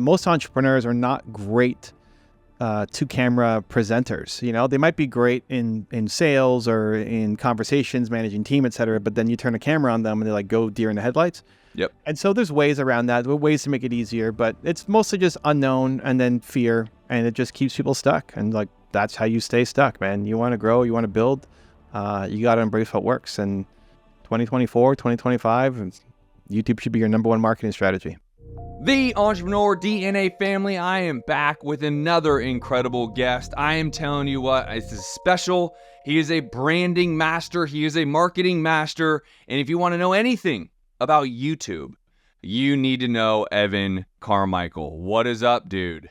most entrepreneurs are not great to-camera presenters. You know, they might be great in sales or in conversations, managing team, etc. But then you turn a camera on them and they like go deer in the headlights. Yep. And so there's ways around that, ways to make it easier, but it's mostly just unknown and then fear, and it just keeps people stuck. And like, that's how you stay stuck, man. You want to grow, you want to build, you got to embrace what works. And 2024, 2025, YouTube should be your #1 marketing strategy. The Entrepreneur DNA family, I am back with another incredible guest. I am telling you what, this is special. He is a branding master. He is a marketing master. And if you want to know anything about YouTube, you need to know Evan Carmichael. What is up, dude?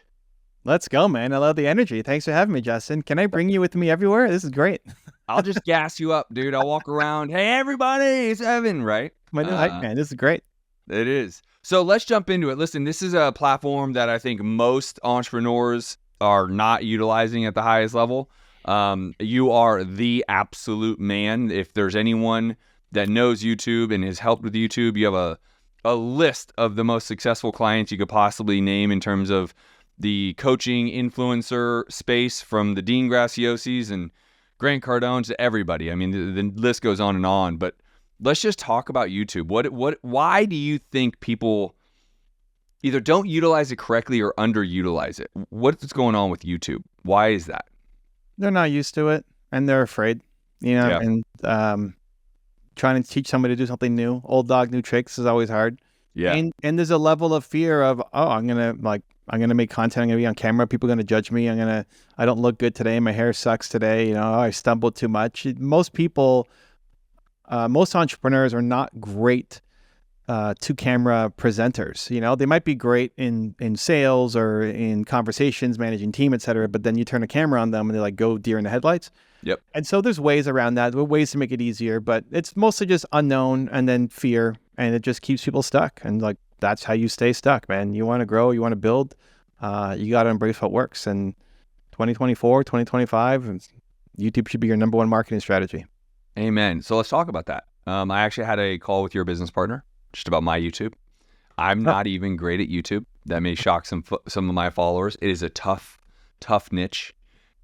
Let's go, man. I love the energy. Thanks for having me, Justin. Can I bring you with me everywhere? This is great. I'll just gas you up, dude. I'll walk around. Hey, everybody, it's Evan, right? My new hype man. This is great. It is. So let's jump into it. Listen, this is a platform that I think most entrepreneurs are not utilizing at the highest level. You are the absolute man. If there's anyone that knows YouTube and has helped with YouTube, you have a list of the most successful clients you could possibly name in terms of the coaching influencer space, from the Dean Graciosis and Grant Cardones to everybody. I mean, the list goes on, but let's just talk about YouTube. Why do you think people either don't utilize it correctly or underutilize it? What's going on with YouTube? Why is that? They're not used to it and they're afraid, you know, and trying to teach somebody to do something new, old dog, new tricks is always hard. Yeah. And there's a level of fear of, oh, I'm going to make content. I'm going to be on camera. People are going to judge me. I don't look good today. My hair sucks today. You know, I stumbled too much. Most people, most entrepreneurs are not great to-camera presenters. You know, they might be great in sales or in conversations, managing team, etc. But then you turn a camera on them and they like go deer in the headlights. Yep. And so there's ways around that, ways to make it easier, but it's mostly just unknown and then fear, and it just keeps people stuck. And like, that's how you stay stuck, man. You want to grow, you want to build, you got to embrace what works. And 2024, 2025, YouTube should be your #1 marketing strategy. Amen. So let's talk about that. I actually had a call with your business partner just about my YouTube. I'm not even great at YouTube. That may shock some of my followers. It is a tough niche,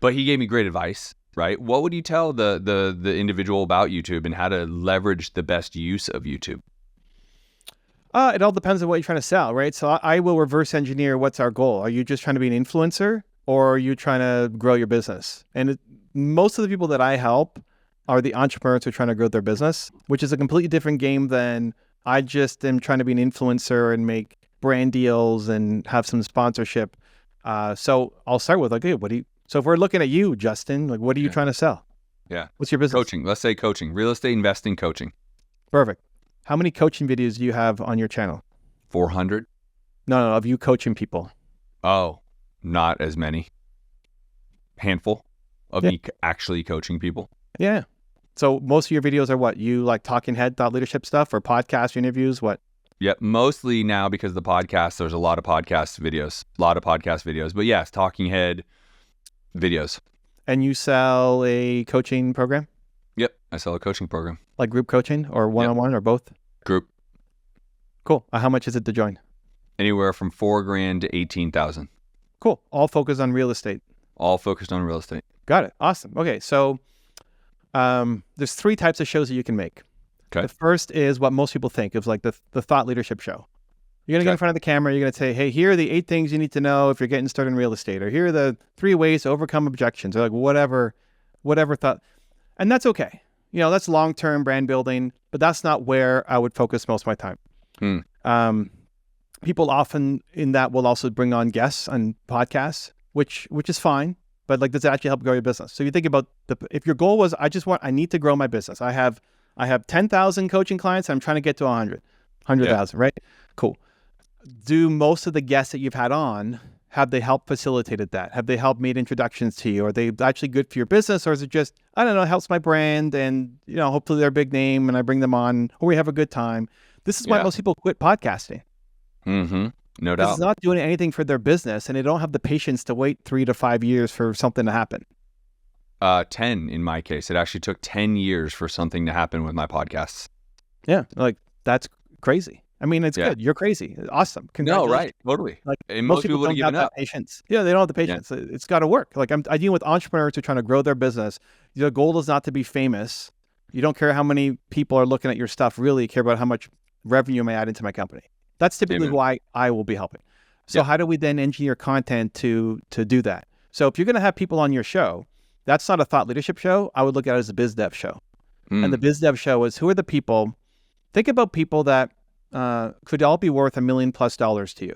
but he gave me great advice, right? What would you tell the individual about YouTube and how to leverage the best use of YouTube? It all depends on what you're trying to sell, right? So I will reverse engineer what's our goal. Are you just trying to be an influencer, or are you trying to grow your business? And most of the people that I help are the entrepreneurs who are trying to grow their business, which is a completely different game than I just am trying to be an influencer and make brand deals and have some sponsorship. So I'll start with like, hey, so if we're looking at you, Justin, like, what are you trying to sell? Yeah. What's your business? Coaching. Let's say coaching, real estate investing coaching. Perfect. How many coaching videos do you have on your channel? 400. No, of you coaching people. Oh, not as many. Handful of me actually coaching people. Yeah. So most of your videos are what? You like talking head, thought leadership stuff, or podcast interviews? What? Yeah, mostly now because of the podcast, there's a lot of podcast videos. But yes, talking head videos. And you sell a coaching program? Yep, I sell a coaching program. Like group coaching or one-on-one or both? Group. Cool. How much is it to join? Anywhere from $4,000 to $18,000. Cool. All focused on real estate. All focused on real estate. Got it. Awesome. Okay, so there's 3 types of shows that you can make. Okay. The first is what most people think of, like the thought leadership show. You're going to get in front of the camera. You're going to say, hey, here are the 8 things you need to know if you're getting started in real estate, or here are the 3 ways to overcome objections, or like whatever thought. And that's okay. You know, that's long-term brand building, but that's not where I would focus most of my time. People often in that will also bring on guests on podcasts, which is fine, but like, does it actually help grow your business? So you think about if your goal was, I need to grow my business. I have 10,000 coaching clients. I'm trying to get to 100,000, right? Cool. Do most of the guests that you've had on, have they helped facilitated that? Have they helped made introductions to you? Are they actually good for your business? Or is it just, I don't know, it helps my brand and, you know, hopefully they're a big name and I bring them on, or we have a good time. This is why most people quit podcasting. Mm-hmm. No doubt. It's not doing anything for their business, and they don't have the patience to wait 3 to 5 years for something to happen. 10 in my case. It actually took 10 years for something to happen with my podcasts. Yeah. Like, that's crazy. I mean, it's good. You're crazy. Awesome. No, Congratulations. right. Totally. Like And most people would have don't have given up. that patience. Yeah, they don't have the patience. It's got to work. Like I deal with entrepreneurs who are trying to grow their business. The goal is not to be famous. You don't care how many people are looking at your stuff. Really, you care about how much revenue I add into my company. That's typically who I will be helping. So how do we then engineer content to do that? So if you're going to have people on your show, that's not a thought leadership show. I would look at it as a Biz Dev show. And the Biz Dev show is, who are the people? Think about people that could all be worth $1 million+ to you.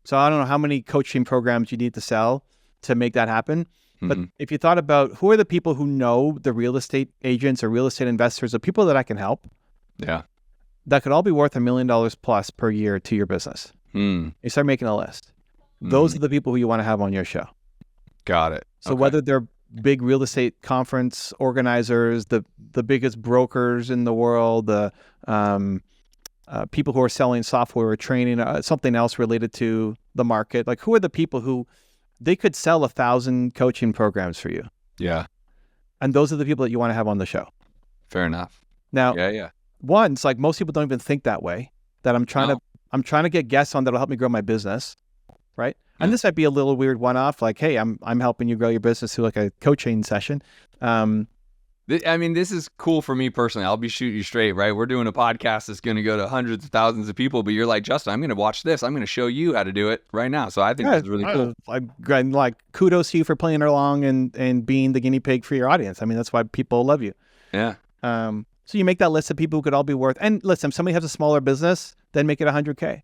So I don't know how many coaching programs you need to sell to make that happen. But if you thought about who are the people who know the real estate agents or real estate investors, the people that I can help, that could all be worth $1 million+ per year to your business. You start making a list. Those are the people who you want to have on your show. Got it. So whether they're big real estate conference organizers, the biggest brokers in the world, the people who are selling software or training, something else related to the market, like who are the people who they could sell 1,000 coaching programs for you? Yeah. And those are the people that you want to have on the show. Fair enough. Now, one, it's like most people don't even think that way, that I'm trying to get guests on that'll help me grow my business, right? And this might be a little weird one-off, like, hey, I'm helping you grow your business through like a coaching session. I mean, this is cool for me personally. I'll be shooting you straight, right? We're doing a podcast that's going to go to hundreds of thousands of people, but you're like, Justin, I'm going to watch this. I'm going to show you how to do it right now. So I think that's really cool. I'm like, kudos to you for playing along and being the guinea pig for your audience. I mean, that's why people love you. Yeah. So you make that list of people who could all be worth, and listen, if somebody has a smaller business, then make it 100K.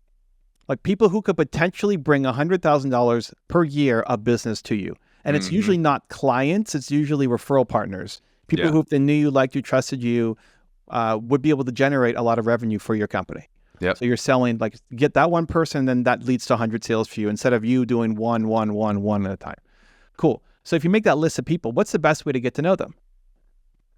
Like people who could potentially bring $100,000 per year of business to you. And it's usually not clients, it's usually referral partners. People who, if they knew you, liked you, trusted you, would be able to generate a lot of revenue for your company. Yep. So you're selling, like, get that one person, then that leads to 100 sales for you instead of you doing one at a time. Cool. So if you make that list of people, what's the best way to get to know them?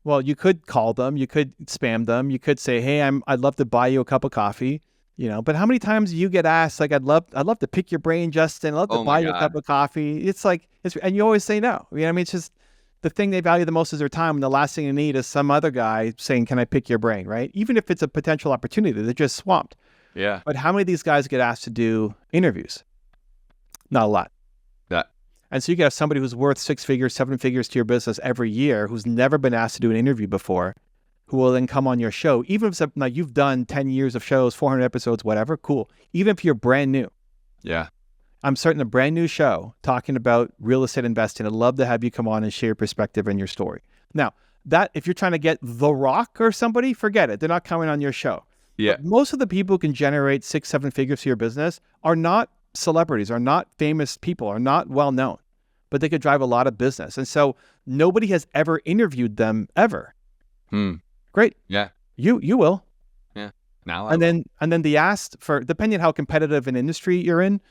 Well, you could call them, you could spam them, you could say, hey, I'd love to buy you a cup of coffee. You know, but how many times do you get asked, like, I'd love to pick your brain, Justin. I'd love to buy you a cup of coffee. It's like, and you always say no. You know what I mean? It's just the thing they value the most is their time. And the last thing you need is some other guy saying, can I pick your brain, right? Even if it's a potential opportunity, they're just swamped. Yeah. But how many of these guys get asked to do interviews? Not a lot. And so you have somebody who's worth 6 figures, 7 figures to your business every year, who's never been asked to do an interview before, who will then come on your show. Even if now you've done 10 years of shows, 400 episodes, whatever, cool. Even if you're brand new. Yeah. I'm starting a brand new show talking about real estate investing. I'd love to have you come on and share your perspective and your story. Now, that if you're trying to get The Rock or somebody, forget it. They're not coming on your show. Yeah. But most of the people who can generate 6, 7 figures to your business are not celebrities, are not famous people, are not well known, but they could drive a lot of business. And so nobody has ever interviewed them ever. Great. Yeah. You will. Yeah. Now and then the asked for, depending on how competitive an industry you're in,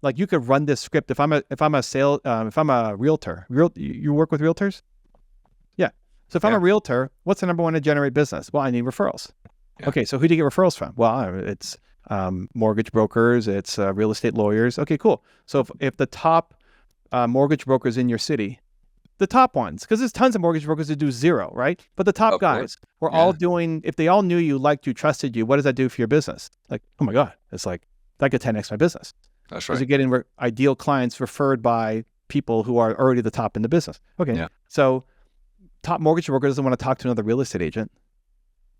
like you could run this script. If I'm a realtor, you work with realtors? Yeah. So if I'm a realtor, what's the number one to generate business? Well, I need referrals. Yeah. Okay. So who do you get referrals from? Well, it's mortgage brokers, it's real estate lawyers. Okay, cool. So if the top mortgage brokers in your city, the top ones, because there's tons of mortgage brokers that do zero, right? But the top guys were all doing, if they all knew you, liked you, trusted you, what does that do for your business? Like, oh my God, it's like, that could 10x my business. That's right. Because you're getting ideal clients referred by people who are already the top in the business. Okay. Yeah. So top mortgage broker doesn't want to talk to another real estate agent,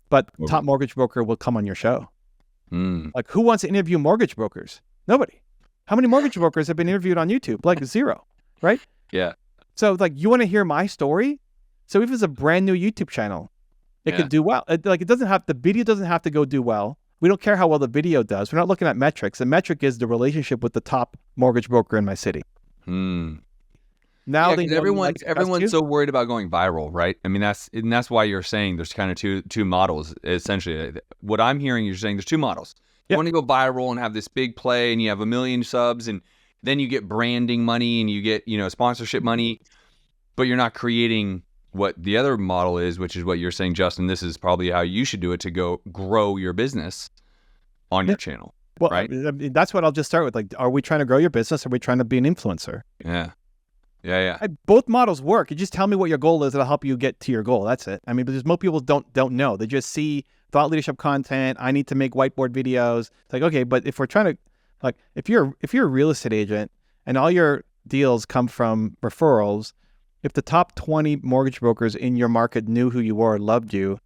but top mortgage broker will come on your show. Like, who wants to interview mortgage brokers? Nobody. How many mortgage brokers have been interviewed on YouTube? Like 0, right? Yeah. So like, you want to hear my story? So if it's a brand new YouTube channel, it could do well. The video doesn't have to go do well. We don't care how well the video does. We're not looking at metrics. The metric is the relationship with the top mortgage broker in my city. Now everyone's so worried about going viral, right? I mean, that's why you're saying there's kind of two models. Essentially, what I'm hearing, you're saying there's 2 models. You want to go viral and have this big play, and you have 1 million subs, and then you get branding money and you get sponsorship money, but you're not creating what the other model is, which is what you're saying, Justin. This is probably how you should do it to go grow your business on your channel. Well, right? I mean, that's what I'll just start with. Like, are we trying to grow your business? Or are we trying to be an influencer? Yeah. Both models work. You just tell me what your goal is, and I'll help you get to your goal. That's it. I mean, because most people don't know. They just see thought leadership content. I need to make whiteboard videos. It's like, okay, but if we're trying to, like, if you're a real estate agent and all your deals come from referrals, if the top 20 mortgage brokers in your market knew who you were, loved you,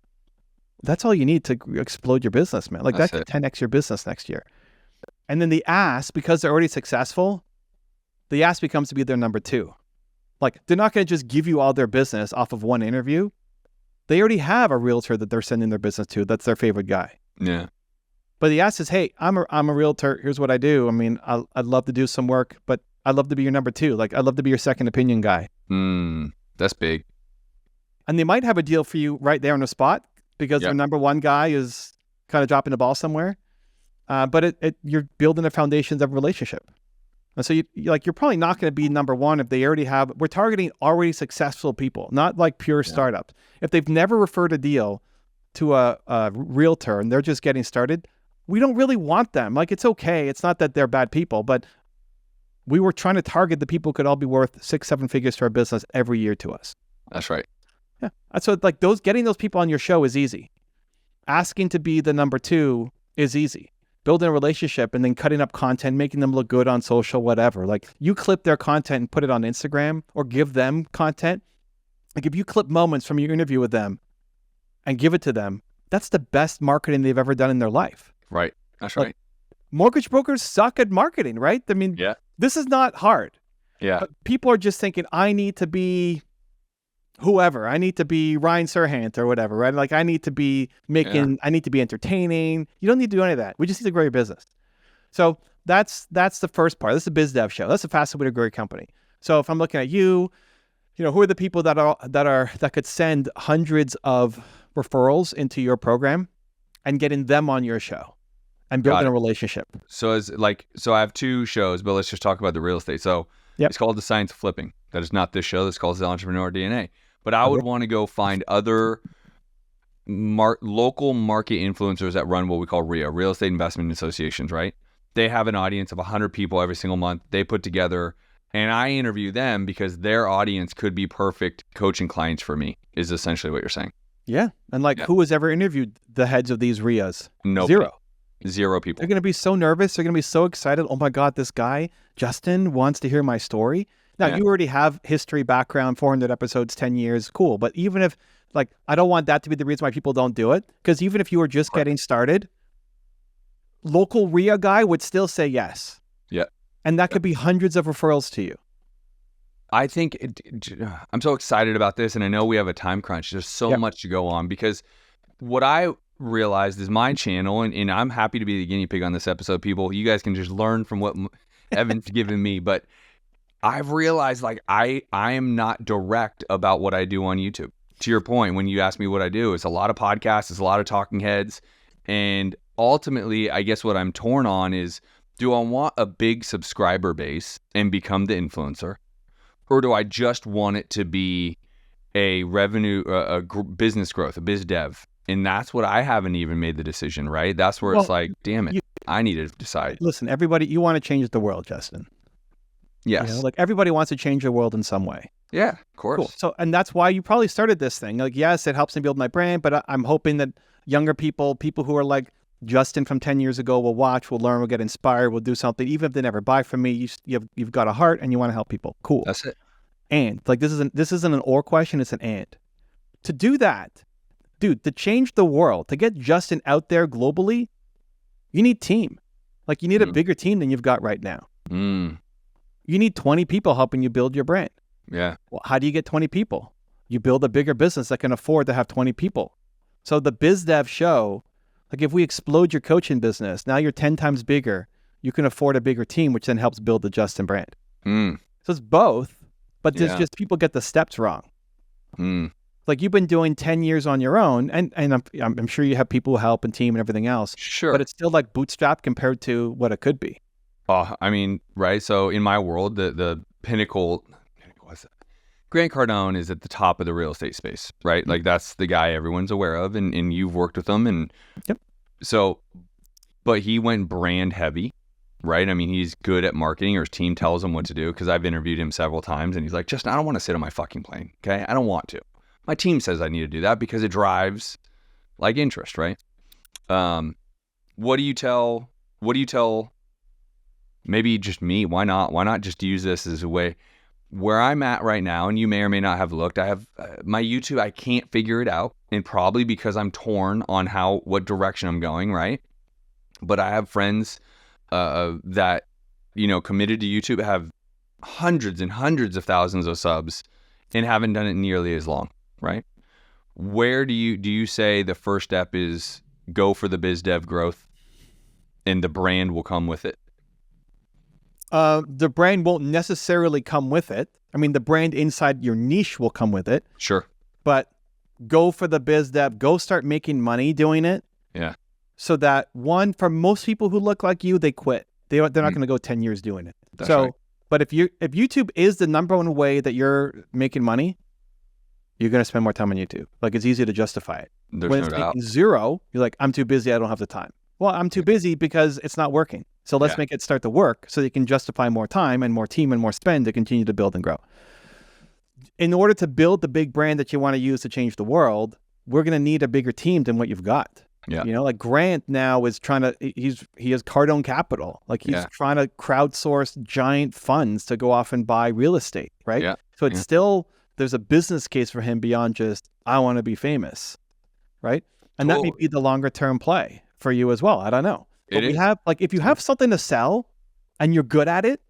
that's all you need to explode your business, man. Like, that could 10x your business next year. And then the ask, because they're already successful, the ask becomes to be their number two. Like, they're not going to just give you all their business off of one interview. They already have a realtor that they're sending their business to. That's their favorite guy. Yeah. But the ask is, hey, I'm a realtor. Here's what I do. I mean, I'd love to do some work, but I'd love to be your number two. Like, I'd love to be your second opinion guy. That's big. And they might have a deal for you right there on the spot because their number one guy is kind of dropping the ball somewhere. But you're building the foundations of a relationship. And so you're probably not going to be number one if they already have, we're targeting already successful people, not like pure startups. If they've never referred a deal to a realtor and they're just getting started, we don't really want them. Like, it's okay. It's not that they're bad people, but we were trying to target the people who could all be worth 6-7 figures to our business every year to us. That's right. Yeah. So like getting those people on your show is easy. Asking to be the number two is easy. Building a relationship and then cutting up content, making them look good on social, whatever. Like, you clip their content and put it on Instagram or give them content. Like, if you clip moments from your interview with them and give it to them, that's the best marketing they've ever done in their life. Right. That's right. Mortgage brokers suck at marketing, right? I mean, this is not hard. Yeah. But people are just thinking, I need to be whoever. I need to be Ryan Serhant or whatever, right? Like, I need to be I need to be entertaining. You don't need to do any of that. We just need to grow your business. So that's the first part. This is a Biz Dev show. That's the fastest way to grow your company. So if I'm looking at you, who are the people that could send hundreds of referrals into your program and getting them on your show and building a relationship. So I have two shows, but let's just talk about the real estate. So it's called The Science of Flipping. That is not this show. That's called The Entrepreneur DNA. But I would want to go find other local market influencers that run what we call RIA, Real Estate Investment Associations, right? They have an audience of 100 people every single month. They put together, and I interview them because their audience could be perfect coaching clients for me, is essentially what you're saying. Yeah. And who has ever interviewed the heads of these RIAs? Nobody. Zero people. They're going to be so nervous. They're going to be so excited. Oh my God, this guy, Justin, wants to hear my story. Now, you already have history, background, 400 episodes, 10 years, cool. But even if, I don't want that to be the reason why people don't do it. Because even if you were just getting started, local RIA guy would still say yes. Yeah. And that could be hundreds of referrals to you. I think I'm so excited about this. And I know we have a time crunch. There's so much to go on, because what I realized is my channel, and I'm happy to be the guinea pig on this episode, people. You guys can just learn from what Evan's given me. But I've realized I am not direct about what I do on YouTube. To your point, when you ask me what I do, it's a lot of podcasts, it's a lot of talking heads. And ultimately, I guess what I'm torn on is, do I want a big subscriber base and become the influencer? Or do I just want it to be a revenue, business growth, a biz dev? And that's what I haven't even made the decision, right? That's where it's like, damn it, I need to decide. Listen, everybody, you want to change the world, Justin. Yes. Everybody wants to change the world in some way. Yeah, of course. Cool. So, and that's why you probably started this thing. Yes, it helps me build my brand, but I'm hoping that younger people who are like Justin from 10 years ago will watch, will learn, will get inspired, will do something. Even if they never buy from me, you've got a heart and you want to help people. Cool. That's it. And this isn't an or question, it's an and. To do that, dude, to change the world, to get Justin out there globally, you need team. You need a bigger team than you've got right now. You need 20 people helping you build your brand. Yeah. Well, how do you get 20 people? You build a bigger business that can afford to have 20 people. So the Biz Dev show, if we explode your coaching business, now you're 10 times bigger. You can afford a bigger team, which then helps build the Justin brand. So it's both, but there's just people get the steps wrong. You've been doing 10 years on your own, and I'm sure you have people who help and team and everything else. Sure. But it's still bootstrap compared to what it could be. I mean, right? So in my world, the pinnacle, Grant Cardone is at the top of the real estate space, right? That's the guy everyone's aware of, and you've worked with him. And so, but he went brand heavy, right? I mean, he's good at marketing, or his team tells him what to do, because I've interviewed him several times, and he's like, Justin, I don't want to sit on my fucking plane, okay? I don't want to. My team says I need to do that because it drives interest, right? What do you tell maybe just me? Why not just use this as a way where I'm at right now? And you may or may not have looked. I have my YouTube. I can't figure it out, and probably because I'm torn on what direction I'm going. Right. But I have friends that, committed to YouTube, have hundreds and hundreds of thousands of subs and haven't done it nearly as long. Right. Where do you say the first step is go for the biz dev growth and the brand will come with it? The brand won't necessarily come with it. I mean, the brand inside your niche will come with it. Sure. But go for the biz dev. Go start making money doing it. Yeah. So that for most people who look like you, they quit. They're not going to go 10 years doing it. That's right. But if YouTube is the number one way that you're making money, you're going to spend more time on YouTube. Like, it's easy to justify it. There's when no it's doubt. making zero, you're like, I'm too busy. I don't have the time. Well, I'm too busy because it's not working. So let's make it start to work so you can justify more time and more team and more spend to continue to build and grow. In order to build the big brand that you want to use to change the world, we're going to need a bigger team than what you've got. Yeah. Like Grant now is he has Cardone Capital. Like, he's trying to crowdsource giant funds to go off and buy real estate, right? Yeah. So it's still, there's a business case for him beyond just, I want to be famous, right? And that may be the longer term play for you as well. I don't know. But if you have something to sell and you're good at it,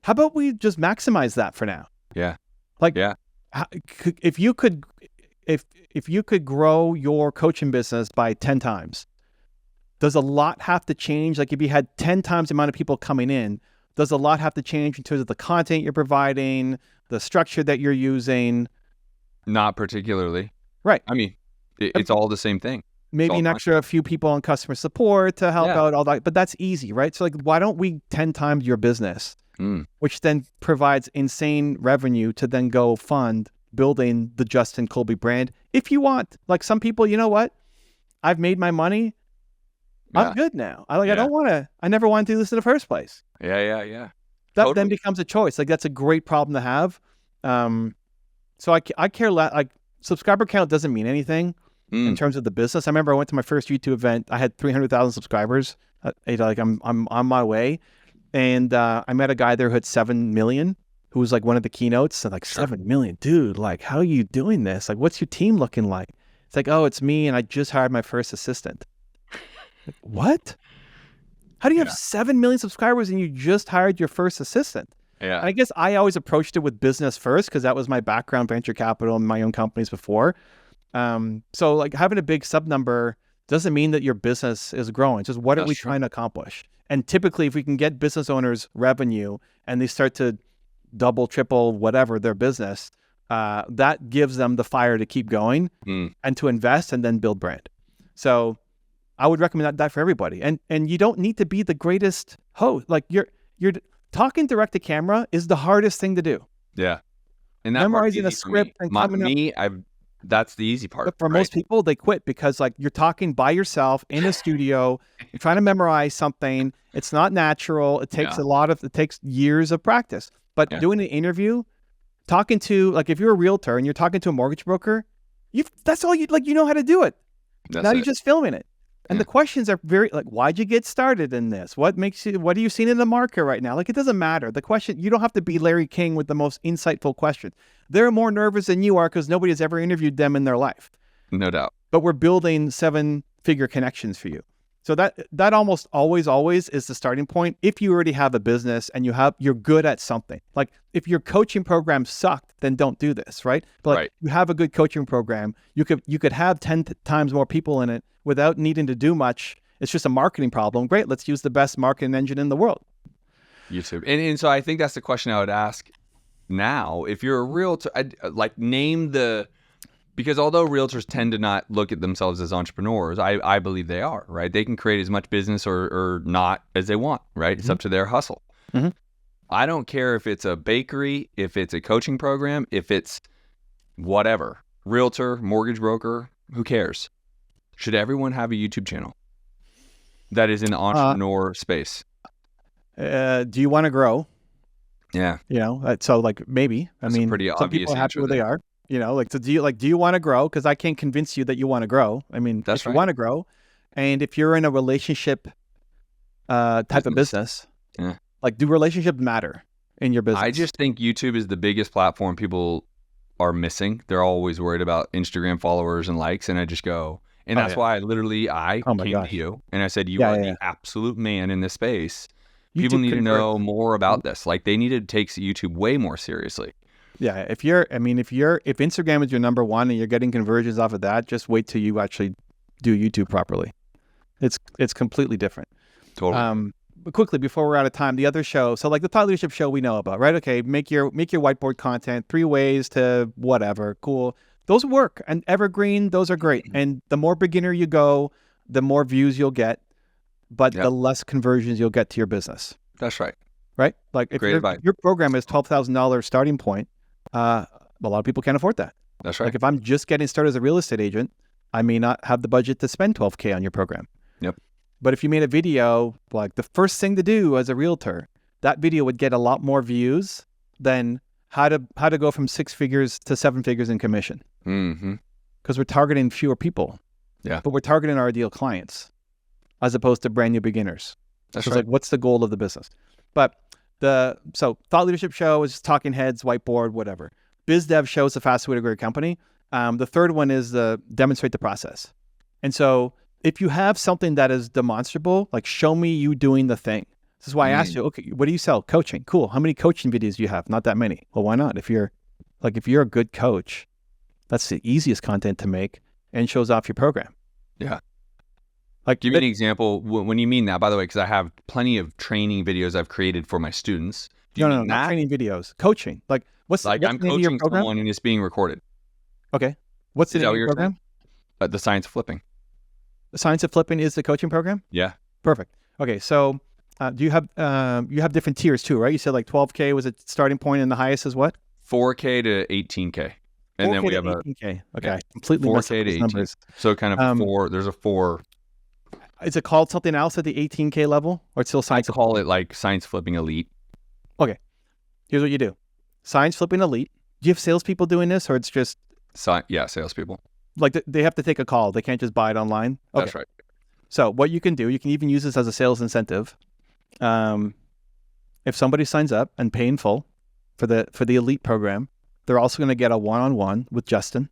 how about we just maximize that for now? Yeah. If you could grow your coaching business by 10 times, does a lot have to change? Like, if you had 10 times the amount of people coming in, does a lot have to change in terms of the content you're providing, the structure that you're using? Not particularly. Right. I mean, it's all the same thing. Maybe an extra few people on customer support to help out, all that, but that's easy, right? So, like, why don't we 10 times your business, which then provides insane revenue to then go fund building the Justin Colby brand if you want. Like, some people, you know what? I've made my money. I'm good now. I never want to do this in the first place. Yeah. That then becomes a choice. Like, that's a great problem to have. So I care less. Like, subscriber count doesn't mean anything in terms of the business. I remember I went to my first YouTube event. I had 300,000 subscribers. I'm on my way, and I met a guy there who had 7 million, who was like one of the keynotes. And like, 7 million, dude. Like, how are you doing this? Like, what's your team looking like? It's like, oh, it's me, and I just hired my first assistant. Like, what? How do you have 7 million subscribers and you just hired your first assistant? Yeah. And I guess I always approached it with business first because that was my background, venture capital, and my own companies before. So like, having a big sub number doesn't mean that your business is growing. It's just, what are we trying to accomplish? And typically, if we can get business owners revenue and they start to double, triple, whatever their business, that gives them the fire to keep going and to invest and then build brand. So I would recommend that for everybody. And you don't need to be the greatest host. Like, you're talking direct to camera is the hardest thing to do. Yeah. And that memorizing a script and coming up. That's the easy part. But for most people, they quit because, like, you're talking by yourself in a studio, you're trying to memorize something. It's not natural. It takes it takes years of practice. But doing an interview, talking to, like, if you're a realtor and you're talking to a mortgage broker, that's all you know how to do it. Now you're just filming it. And the questions are very, like, why'd you get started in this? What are you seeing in the market right now? Like, it doesn't matter. The question, you don't have to be Larry King with the most insightful questions. They're more nervous than you are because nobody has ever interviewed them in their life. No doubt. But we're building 7-figure connections for you. So that almost always is the starting point. If you already have a business and you're good at something, like, if your coaching program sucked, then don't do this, right? But like, you have a good coaching program, you could have 10 times more people in it without needing to do much. It's just a marketing problem. Great, let's use the best marketing engine in the world, YouTube. And so I think that's the question I would ask now. If you're a realtor, because although realtors tend to not look at themselves as entrepreneurs, I believe they are, right? They can create as much business or not as they want, right? It's up to their hustle. I don't care if it's a bakery, if it's a coaching program, if it's whatever, realtor, mortgage broker, who cares? Should everyone have a YouTube channel that is in the entrepreneur space? Do you want to grow? Yeah. So like, maybe. That's a pretty some obvious people are happy where they are. So do you want to grow? Because I can't convince you that you want to grow. I mean, if you want to grow, And if you're in a relationship type of business, like, do relationships matter in your business? I just think YouTube is the biggest platform people are missing. They're always worried about Instagram followers and likes, and I just go, and that's why I came to you and I said, you are the absolute man in this space. People need to know more about this. Like, they need to take YouTube way more seriously. Yeah, if Instagram is your number one and you're getting conversions off of that, just wait till you actually do YouTube properly. It's completely different. Totally. But quickly, before we're out of time, the other show, so like the thought leadership show we know about, right? Okay, make your whiteboard content, 3 ways to whatever, cool. Those work, and evergreen, those are great. And the more beginner you go, the more views you'll get, but the less conversions you'll get to your business. That's right. Right? Like if your program is $12,000 starting point, a lot of people can't afford that. That's right. Like if I'm just getting started as a real estate agent, I may not have the budget to spend $12K on your program. Yep. But if you made a video, like the first thing to do as a realtor, that video would get a lot more views than how to go from 6 figures to 7 figures in commission. Because we're targeting fewer people. Yeah. But we're targeting our ideal clients as opposed to brand new beginners. That's right. It's like, what's the goal of the business? But so thought leadership show is talking heads, whiteboard, whatever. Biz Dev show is the fastest way to grow your company. The third one is demonstrate the process. And so if you have something that is demonstrable, like show me you doing the thing. This is why I asked you, okay, what do you sell? Coaching. Cool. How many coaching videos do you have? Not that many. Well, why not? If you're a good coach, that's the easiest content to make and shows off your program. Yeah. Like, give me an example when you mean that, by the way, because I have plenty of training videos I've created for my students. No, not training videos. Coaching. Like, what's I'm the name coaching of your program? someone and it's being recorded. Okay. What's the name of your program? The Science of Flipping. The Science of Flipping is the coaching program? Yeah. Perfect. Okay, so do you have different tiers too, right? You said like 12K was a starting point and the highest is what? 4K to 18K. And then we have 18K. Okay, I completely messed up these numbers. So kind of there's a 4. Is it called something else at the 18K level, or it's still Science? I call it like Science Flipping Elite. Okay, here's what you do: Science Flipping Elite. Do you have salespeople doing this, or it's just salespeople? Like they have to take a call. They can't just buy it online. Okay. That's right. So what you can do, you can even use this as a sales incentive. If somebody signs up and pay in full for the Elite program, they're also going to get a one-on-one with Justin.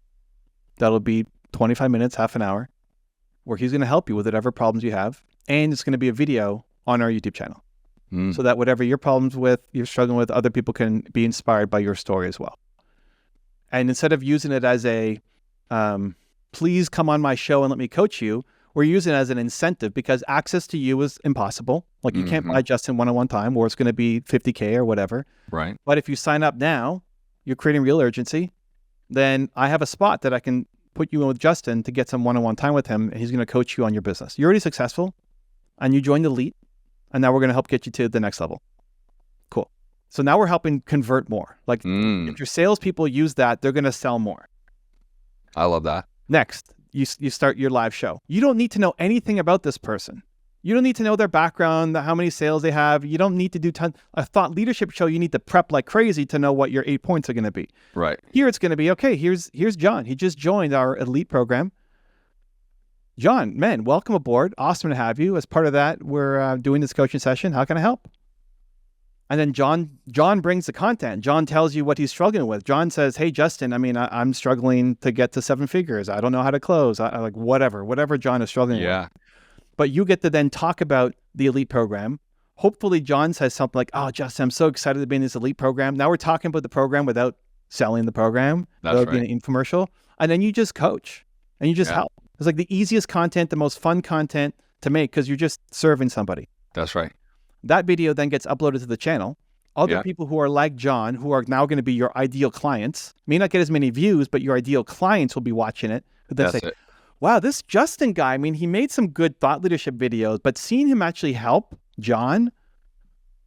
That'll be 25 minutes, half an hour, where he's going to help you with whatever problems you have. And it's going to be a video on our YouTube channel. So that whatever your problems you're struggling with, other people can be inspired by your story as well. And instead of using it as a, please come on my show and let me coach you, we're using it as an incentive because access to you is impossible. Like you can't buy Justin one-on-one time, or it's going to be 50K or whatever. Right. But if you sign up now, you're creating real urgency. Then I have a spot that I can put you in with Justin to get some one-on-one time with him, and he's going to coach you on your business. You're already successful, and you joined Elite, and now we're going to help get you to the next level. Cool. So now we're helping convert more. Like if your salespeople use that, they're going to sell more. I love that. Next, you start your live show. You don't need to know anything about this person. You don't need to know their background, how many sales they have. You don't need to do a thought leadership show. You need to prep like crazy to know what your 8 points are going to be. Right. Here it's going to be, okay, here's John. He just joined our Elite program. John, man, welcome aboard. Awesome to have you. As part of that, we're doing this coaching session. How can I help? And then John brings the content. John tells you what he's struggling with. John says, hey, Justin, I'm struggling to get to 7 figures. I don't know how to close. I like whatever John is struggling with. But you get to then talk about the Elite program. Hopefully John says something like, oh, Justin, I'm so excited to be in this Elite program. Now we're talking about the program without selling the program. That's right. Being an infomercial. And then you just coach and you just help. It's like the easiest content, the most fun content to make because you're just serving somebody. That's right. That video then gets uploaded to the channel. Other people who are like John, who are now going to be your ideal clients, may not get as many views, but your ideal clients will be watching it. They'll say, wow, this Justin guy, he made some good thought leadership videos, but seeing him actually help John,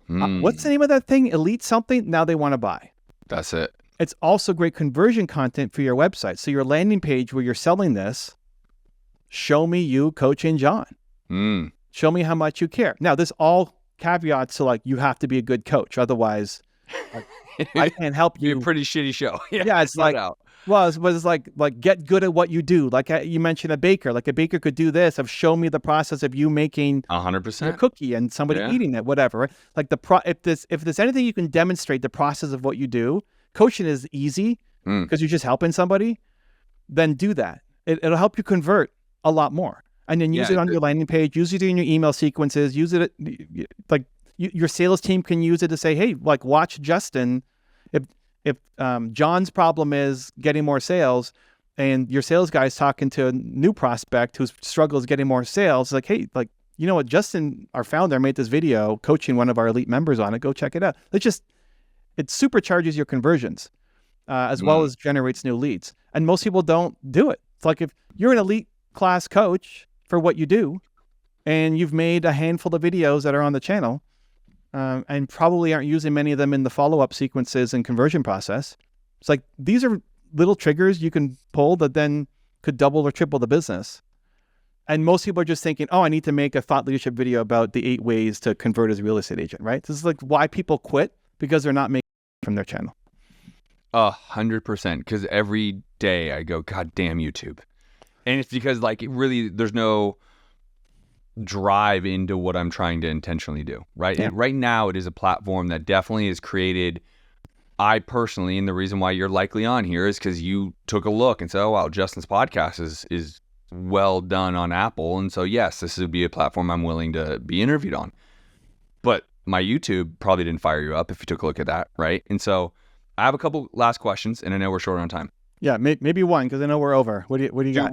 what's the name of that thing? Elite something? Now they want to buy. That's it. It's also great conversion content for your website. So your landing page where you're selling this, show me you coaching John. Show me how much you care. Now, this all caveats to like, you have to be a good coach. Otherwise, I can't help Be a you. pretty shitty show. Yeah, it's no like, doubt. well, it's like get good at what you do. Like you mentioned a baker. Like a baker could do this of show me the process of you making a 100%. cookie and somebody eating it, whatever. Right? Like if there's anything you can demonstrate the process of what you do, coaching is easy because you're just helping somebody. Then do that. It'll help you convert a lot more. And then use it on your landing page, use it in your email sequences, use it like your sales team can use it to say, hey, like watch Justin. If John's problem is getting more sales and your sales guy is talking to a new prospect whose struggle is getting more sales, like, hey, like, you know what, Justin, our founder, made this video coaching one of our elite members on it. Go check it out. It supercharges your conversions as well as generates new leads. And most people don't do it. It's like if you're an elite class coach for what you do, and you've made a handful of videos that are on the channel, and probably aren't using many of them in the follow-up sequences and conversion process. It's like, these are little triggers you can pull that then could double or triple the business. And most people are just thinking, oh, I need to make a thought leadership video about the 8 ways to convert as a real estate agent, right? This is like why people quit, because they're not making from their channel. 100%. Because every day I go, God damn YouTube. And it's because like really there's no drive into what I'm trying to intentionally do, right? Yeah. And right now it is a platform that definitely has created, I personally, and the reason why you're likely on here is because you took a look and said, oh wow, Justin's podcast is well done on Apple. And so yes, this would be a platform I'm willing to be interviewed on. But my YouTube probably didn't fire you up if you took a look at that, right? And so I have a couple last questions, and I know we're short on time. Yeah, maybe one, because I know we're over. What do you got?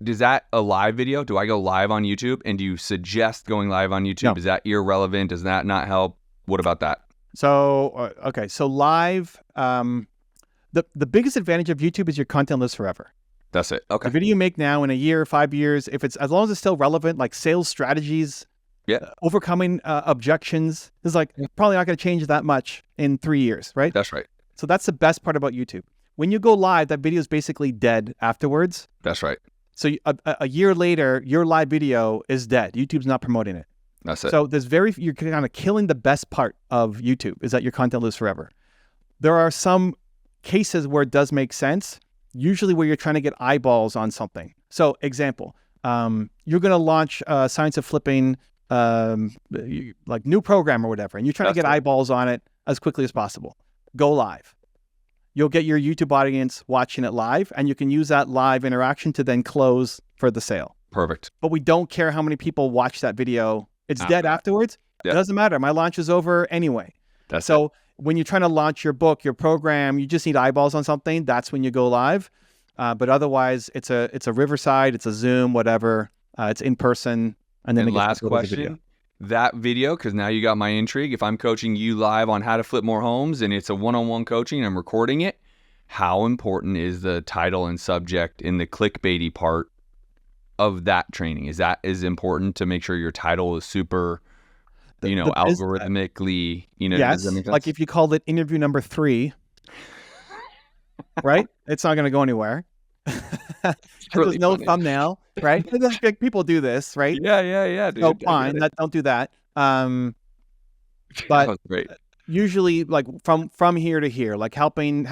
Is that a live video? Do I go live on YouTube? And do you suggest going live on YouTube? No. Is that irrelevant? Does that not help? What about that? So, okay. So live, the biggest advantage of YouTube is your content lives forever. That's it. Okay. The video you make now in a year, 5 years, as long as it's still relevant, like sales strategies, overcoming objections, is like probably not going to change that much in 3 years, right? That's right. So that's the best part about YouTube. When you go live, that video is basically dead afterwards. That's right. So a year later, your live video is dead. YouTube's not promoting it. That's it. So you're kind of killing the best part of YouTube, is that your content lives forever. There are some cases where it does make sense, usually where you're trying to get eyeballs on something. So example, you're going to launch Science of Flipping, like new program or whatever, and you're trying to get eyeballs on it as quickly as possible. Go live. You'll get your YouTube audience watching it live, and you can use that live interaction to then close for the sale. Perfect. But we don't care how many people watch that video. It's dead afterwards. It doesn't matter. My launch is over anyway. When you're trying to launch your book, your program, you just need eyeballs on something. That's when you go live. But otherwise, it's a Riverside, it's a Zoom, whatever. It's in person. And then last question. That video, because now you got my intrigue. If I'm coaching you live on how to flip more homes and it's a one-on-one coaching, I'm recording it, how important is the title and subject in the clickbaity part of that training? Is that as important to make sure your title is super, algorithmically, yes, like if you called it interview number 3, right? It's not going to go anywhere. There's no thumbnail, right? People do this, right? Yeah, dude. So fine, don't do that. But that was great. Usually, like from here to here, like helping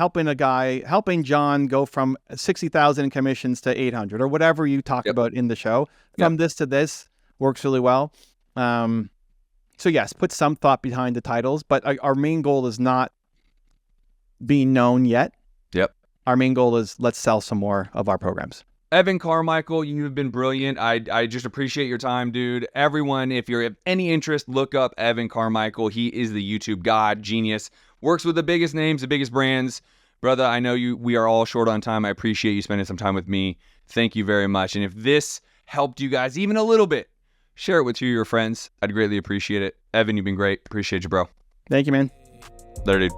John go from 60,000 in commissions to 800 or whatever you talk about in the show. From this to this works really well. So yes, put some thought behind the titles, but our main goal is not being known yet. Yep. Our main goal is let's sell some more of our programs. Evan Carmichael, you've been brilliant. I just appreciate your time, dude. Everyone, if you're of any interest, look up Evan Carmichael. He is the YouTube god, genius. Works with the biggest names, the biggest brands. Brother, I know we are all short on time. I appreciate you spending some time with me. Thank you very much. And if this helped you guys even a little bit, share it with 2 of your friends. I'd greatly appreciate it. Evan, you've been great. Appreciate you, bro. Thank you, man. Later, dude.